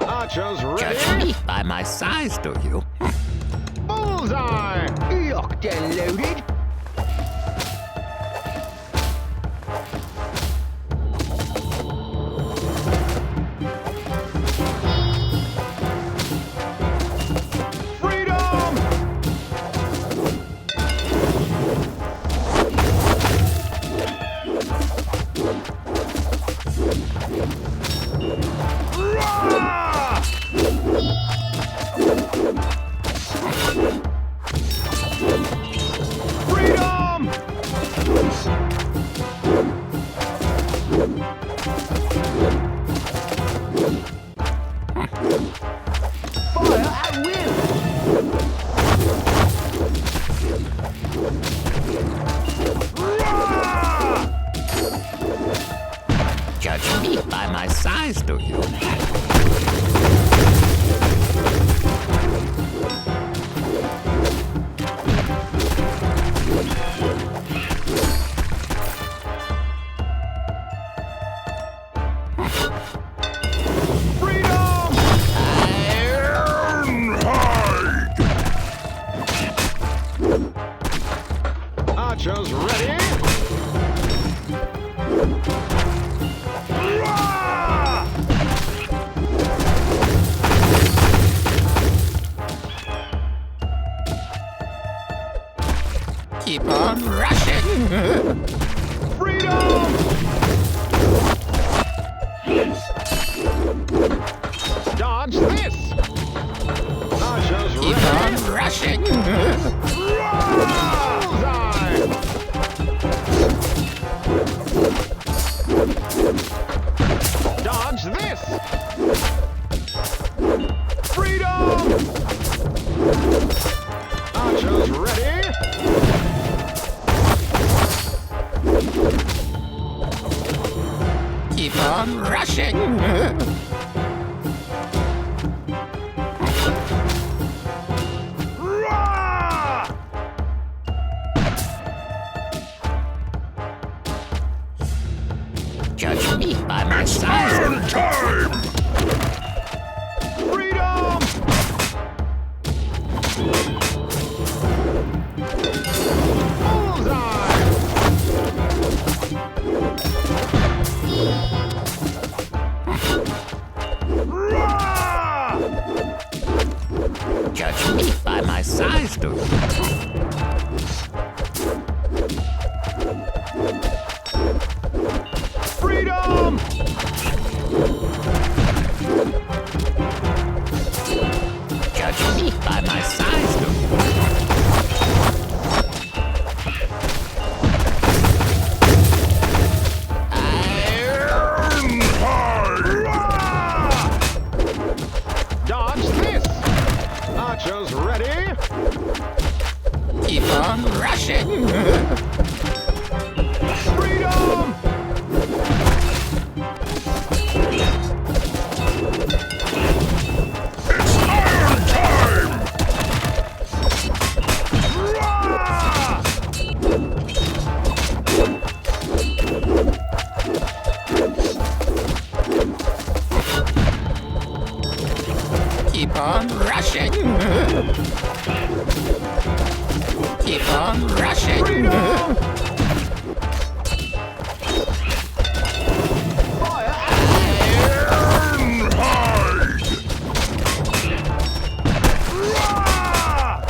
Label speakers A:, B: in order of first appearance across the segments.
A: Archers ready.
B: Judge me by my size, do you?
A: Bullseye.
C: Locked and loaded.
A: Freedom. Rah! Freedom! Fire at will! Rah!
B: Judge me by my size, do you?
A: Freedom! Archers ready. Rah!
B: Keep on rushing.
A: Freedom! Dodge this! Archers
B: Keep
A: ready.
B: on rushing.
A: Bullseye! Dodge this! Freedom! Archers ready.
B: Keep on rushing.
A: Rah!
B: Judge me by my size.
A: Time! Freedom! Bullseye! Rah!
B: Judge me by my size, do you?
A: Freedom!
B: Judge me by my size, do you?
A: Rah! Dodge this! Archers ready.
B: Keep on rushing.
A: Freedom! It's iron time! Rah!
B: Keep on rushing. Keep on rushing.
A: Freedom! Fire Ironhide! Rah!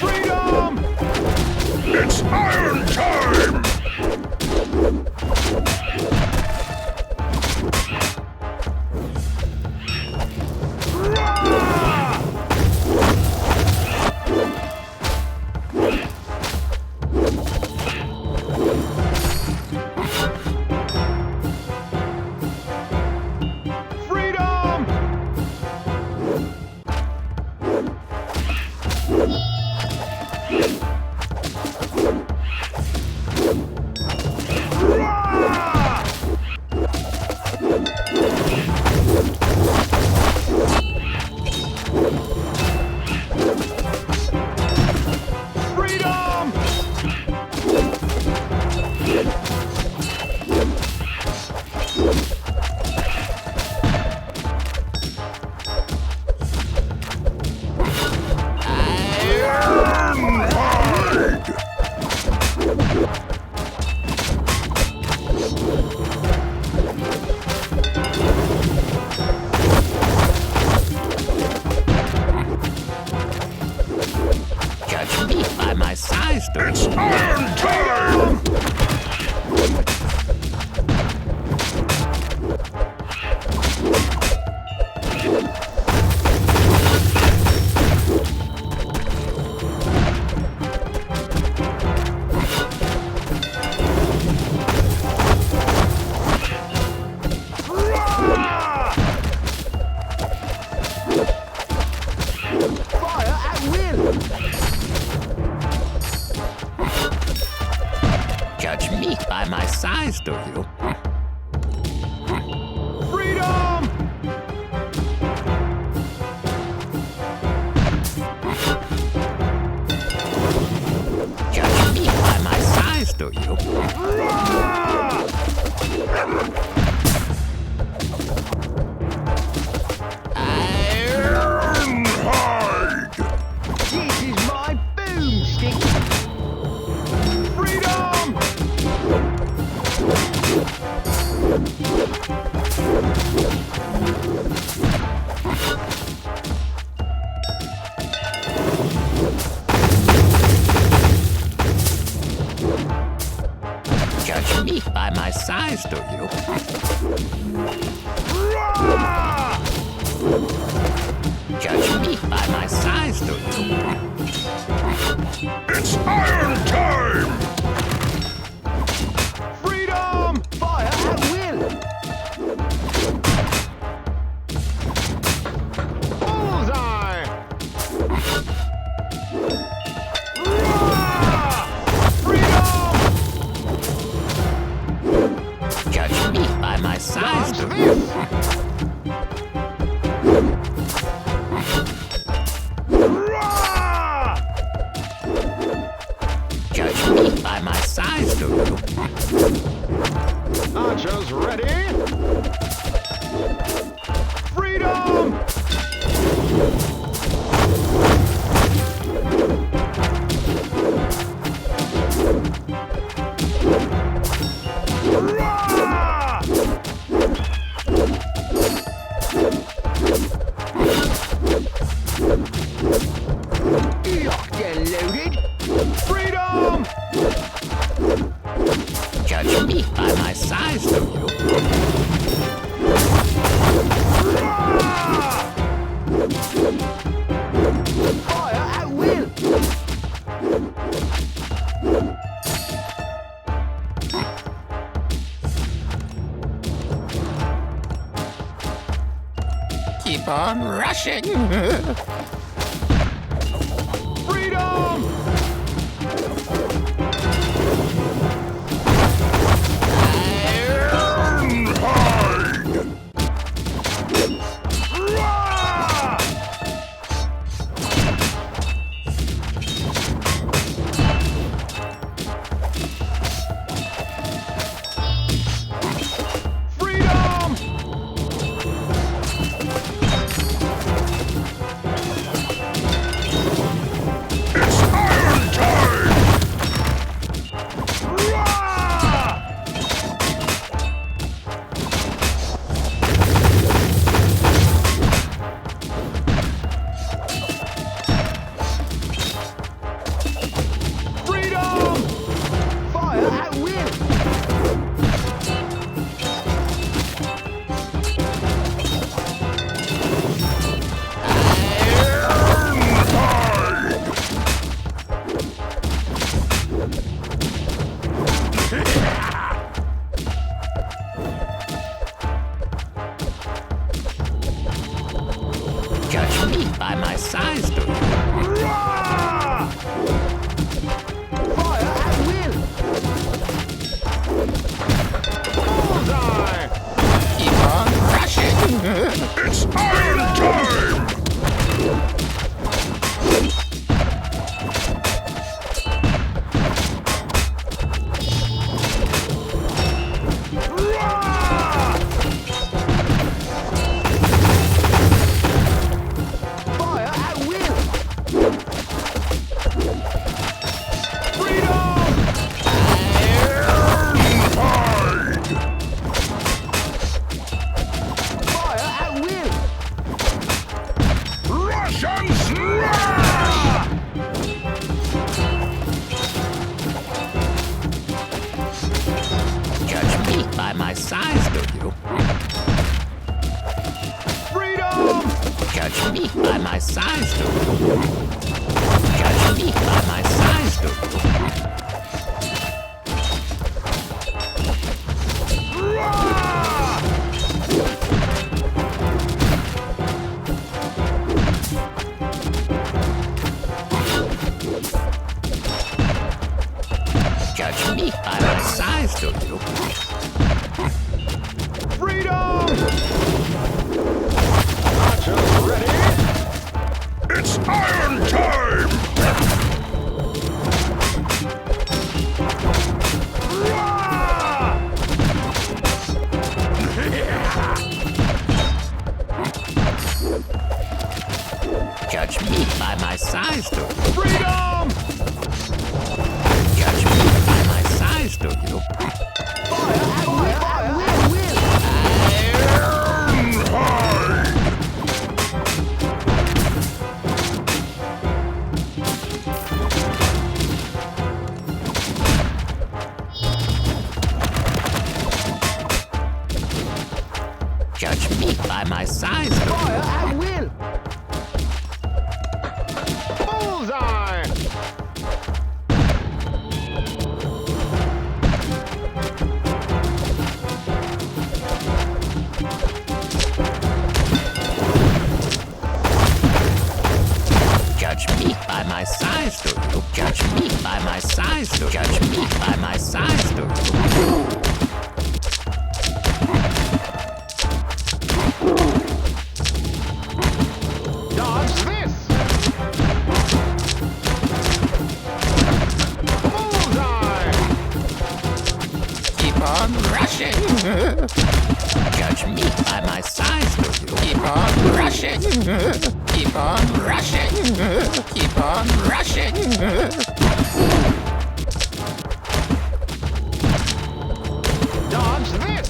A: Freedom! It's iron time!
B: Judge me by my size, do you?
A: Freedom!
B: Judge me by my size, do you?
A: Ironhide!
C: This is my boomstick.
A: Freedom!
B: Judge me by my size, do you?
A: Rah!
B: Judge me by my size, do you?
A: It's iron time!
C: Freedom! Fire at will. Bullseye!
A: Rah! Freedom!
B: Judge me by my size,
C: Dodge
B: do you?
C: this!
A: Rah!
B: Judge me by my size, do you?
C: Archers ready? Freedom!
A: Rah!
C: Locked and loaded.
A: Freedom!
B: Judge me by my size, do you?
A: Rah!
C: Fire at will.
B: Keep on rushing.
A: Freedom! Ironhide! Rah! Freedom! It's iron time! Rah! Freedom!
C: Fire at will.
A: Ironhide!
B: Judge me by my size, do you?
A: Rah!
C: Fire at will. Bullseye!
B: Keep on rushing.
A: It's iron time! Rah!
C: Fire at will.
A: Freedom! Ironhide!
C: Fire at will.
A: Russian slash!
B: Judge me by my size, do you?
A: Freedom!
B: Judge me by my size, do you? Judge me by my size, do you?
A: Rah!
B: Judge me me by my size, do you?
A: Freedom! Archers ready? It's iron time! Rah!
B: Judge me by my size, do you?
A: Freedom!
B: Judge me by my size, do you?
C: Fire at will!
A: Ironhide!
B: Judge me by my size, do you?
C: Fire at will!
A: Bullseye!
B: Judge me by my size, do you? Judge me by my size, do you? Judge me by my size, do you?
A: Dodge this! Bullseye!
B: Keep on rushing. Judge me by my size, do you? Keep on rushing. Keep on rushing. Keep on rushing.
A: Dodge this!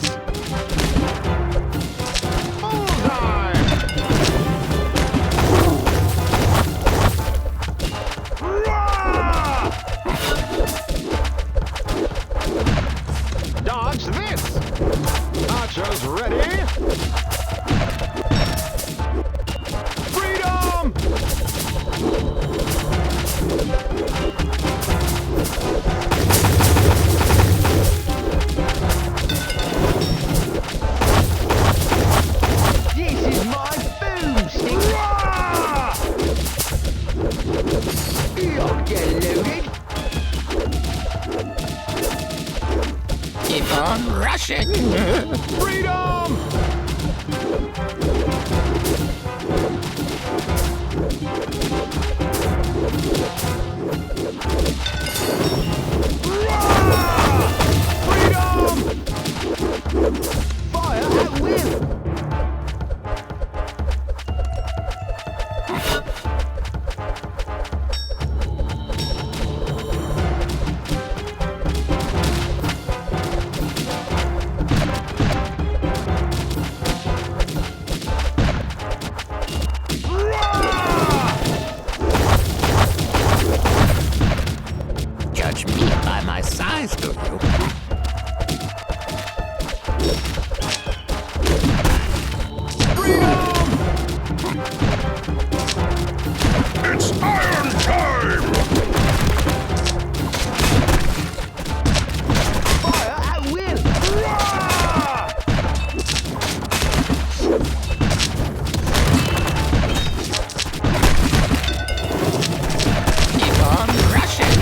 A: Bullseye! Rah! Dodge this! Archers ready? Freedom!
C: This is my boomstick!
A: Rah!
C: You'll get loaded!
B: Keep on rushing.
A: Freedom! Rah! Freedom!
C: Fire at will!
A: Rah!
B: Judge me by my size, do you?
A: Freedom! It's iron time!
C: Fire at will!
A: Rah!
B: Keep on rushing.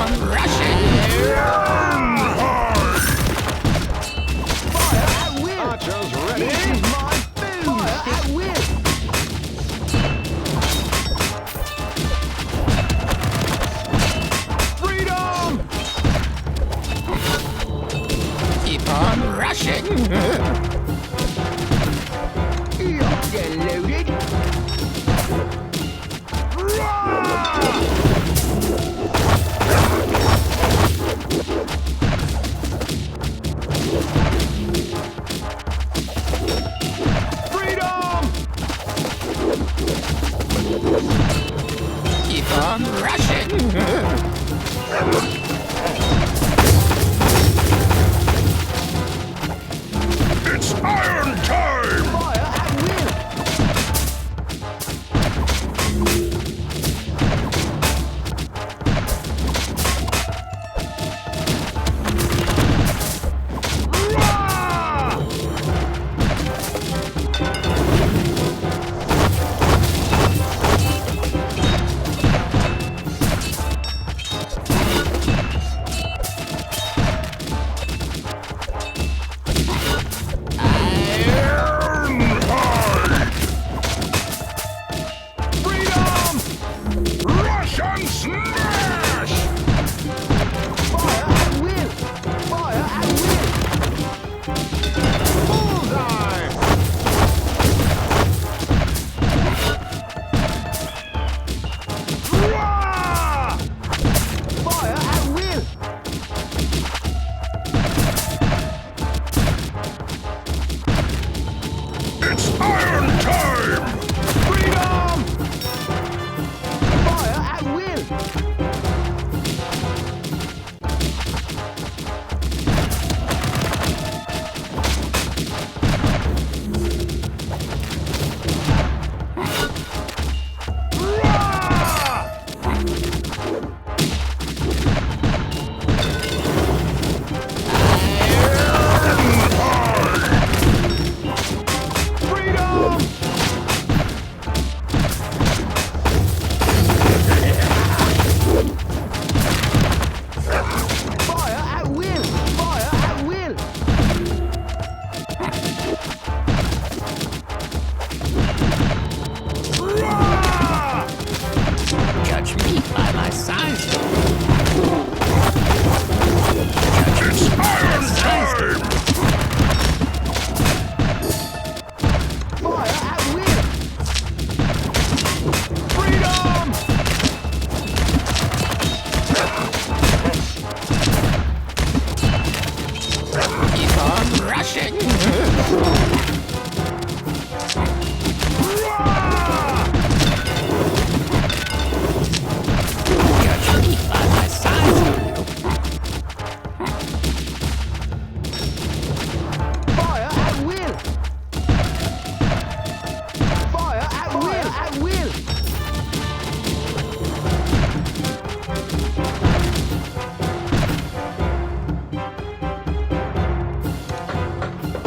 B: on rushing!
C: Fire at will!
A: Archers ready.
C: This is my boomstick! At will!
A: Freedom!
B: Keep on rushing!
C: Locked and loaded!
A: Freedom!
B: Keep on rushing!
A: It's iron time!
C: Fire at will!
A: Rah! Ironhide! Freedom! Rush and smash!
C: Fire at will! Fire at will!
A: Bullseye! Rah!
C: Fire at will!
A: It's iron time! Freedom!
C: Fire at will!
A: Rah! Freedom!
C: Fire at will! Fire at will!
A: Rah!
B: Judge me by my size.
A: It's iron time!
C: Fire at will!
A: Freedom!
B: Keep on rushing!
A: Rah!
B: Judge me by my size.
C: Fire at will! Fire at will! At will!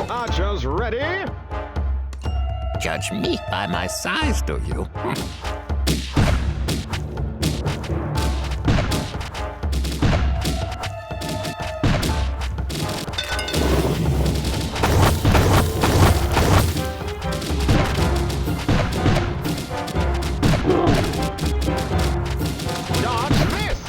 A: Archers ready?
B: Judge me by my size, do you?
A: Dodge miss!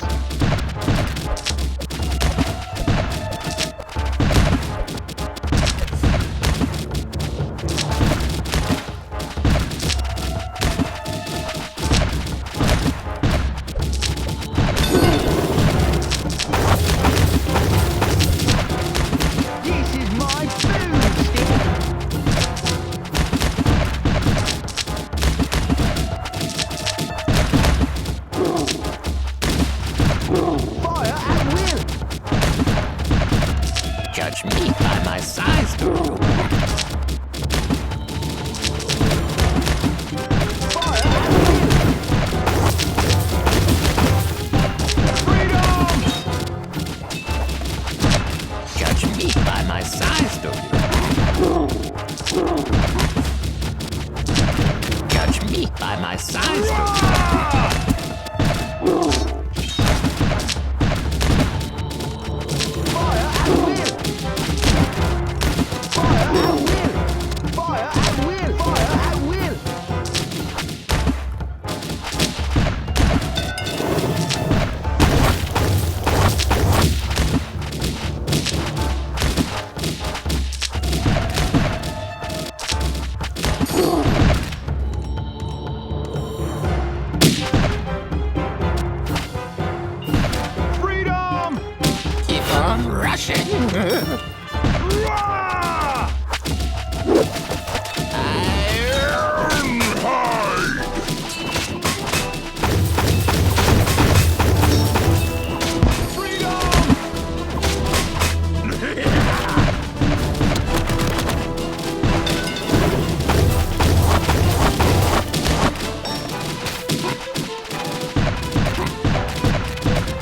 B: rushing.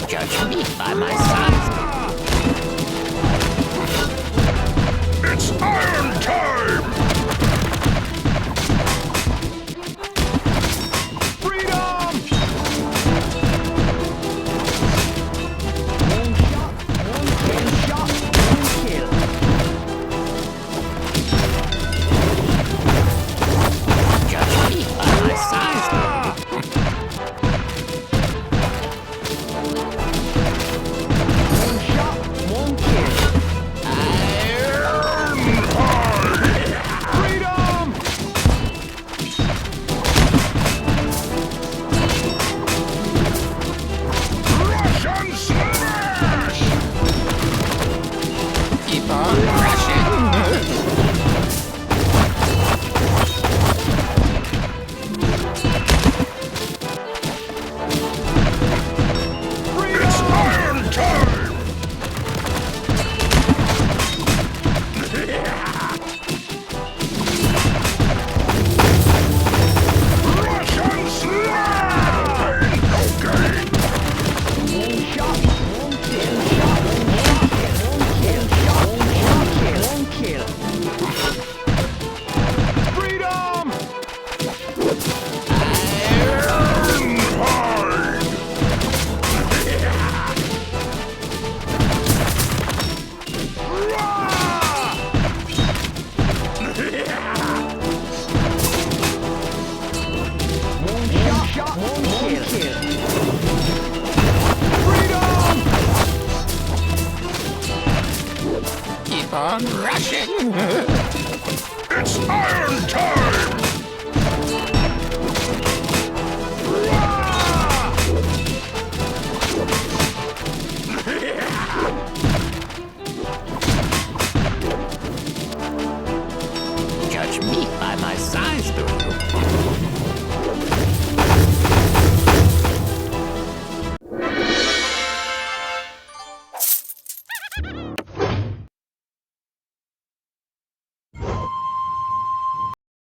B: Judge me by my size.
A: It's iron time! Freedom!
C: One shot, one kill.
B: Judge me by my size.
C: One shot, one kill.
A: Freedom! Russian smash!
B: Keep on rushing.
A: It's iron time! Russian slide! Okay!
C: One shot, one kill. One kill.
A: Freedom!
C: One shot, one kill.
A: Freedom!
B: Keep on rushing.